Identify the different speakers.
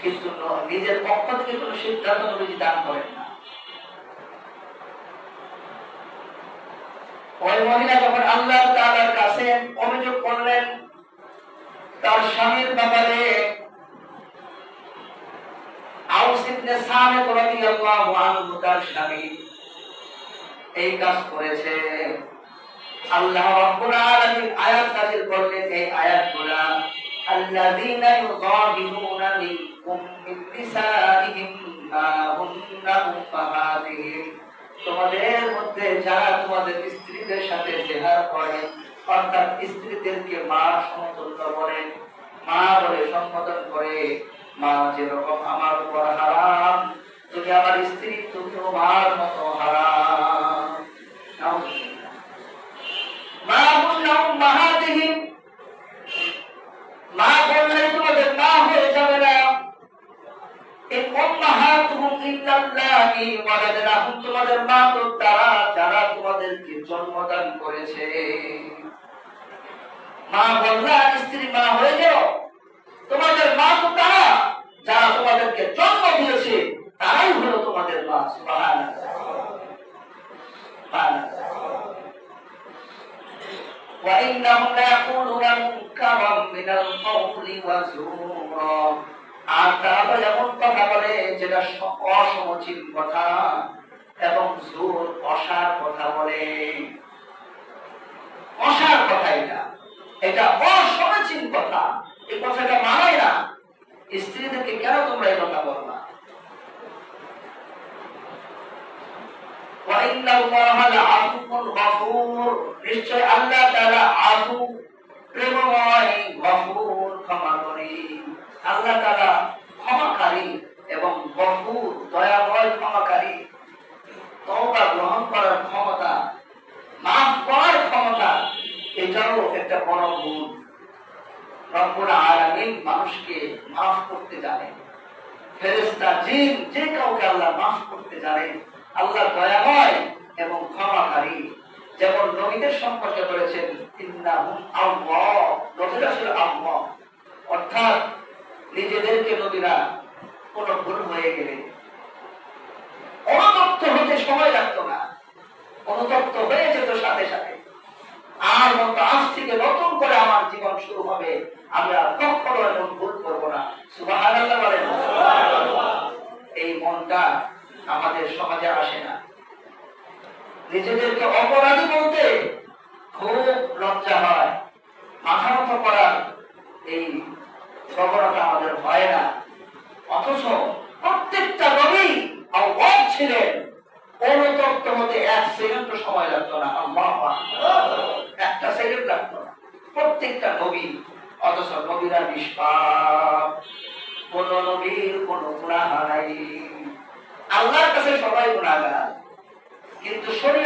Speaker 1: কিন্তু নিজের পক্ষ থেকে কোনো সিদ্ধান্ত নবীজি দান করেন না। ওই মহিলা যখন আল্লাহ তাআলার কাছে অভিযোগ করলেন তার স্বামীর ব্যাপারে, আউস ইবনে সামিত রাদিয়াল্লাহু আনহু তার স্বামী এই কাজ করেছে, আল্লাহ রাব্বুল আলামিন আয়াত নাযিল করলেন। এই আয়াতগুলো আল্লাযীনা ইউযাহিরুনা মিনকুম মিন নিসাইহিম মা হুন্না উম্মাহাতিহিম, তোমাদের মধ্যে যারা তোমাদের স্ত্রীদের সাথে জিহার করে, অর্থাৎ স্ত্রীদেরকে মা সমতুল্য করে, মা বলে সম্বোধন করে, মা যেরকম আমার উপর হারাম, তুমি আমার স্ত্রী, তুমি আমার মতো হারাম। মা হুন্না উম্মাহাতিহিম, মা বললে তোমাদের মা হয়ে যাবে না। এই উম্মাহাতুহুম ইল্লাল্লাহি ওয়ালাদনাহুম, তোমাদের মা তো তারা যারা তোমাদেরকে জন্মদান করেছে। মা বললা স্ত্রী মা হয়ে যাও, তোমাদের মা তো তারা যারা তোমাদেরকে জন্ম দিয়েছে, তারাই হলো তোমাদের মা। সুবহানাল্লাহ। وإنهم ليقولون منكرا من القول وزورا, আর তারা এমন কথা বলে যেটা অসমীচীন কথা এবং জোর অসার কথা বলে। অসার কথা এটা অসমীচীন কথা, এই কথাটা মানায় না। স্ত্রীদেরকে কেন তোমরা এই কথা বলবা? নিশ্চয় আল্লাহ তাআলা আফু, প্রেমময়, গফুর, ক্ষমাকারী। আল্লাহ তাআলা ক্ষমাকারী এবং গফুর, দয়াময়, ক্ষমাকারী। তওবা গ্রহণ করার ক্ষমতা, মাফ করার ক্ষমতা, এটাও একটা বড় গুণ। রব্বুল আলামিন মানুষকে মাফ করতে জানেন, ফেরেশতা, জিন, যে কাউকে আল্লাহ মাফ করতে জানেন। আল্লাহ দয়াময় এবং ক্ষমাকারী। যেমন নবীদের সম্পর্কে বলেছেন ইন্নাহুম আল্লাহ, নবীরা ছিল আল্লাহ, অর্থাৎ নিজেদেরকে নবীরা কোনো ভুল হয়ে গেলে অনুতপ্ত হতে সময় লাগতো না, অনুতপ্ত হয়ে যেত সাথে সাথে। আর মতো আজ থেকে নতুন করে আমার জীবন শুরু হবে, আমি আর কখনো এমন ভুল করবো না। সুবহানাল্লাহ বলেন। এই মনটা আমাদের সমাজে আসে না। নিজেদেরকে অপরাধী বলতে খুব লজ্জা হয়, মাথা নত করার এই প্রবণতা আমাদের হয় না। অথচ প্রত্যেকটা নবী আল্লাহ ছিলেন, অনুতপ্ত হতে এক সেকেন্ড সময় লাগতো না। আল্লাহ একটা সেকেন্ড লাগতো না, প্রত্যেকটা নবী। অথচ নবীরা নিষ্পাপ, কোন নবীর কোন গুনাহ নাই। আল্লাহর কাছে সবাই গুনাহগার, কিন্তু শরীয়ত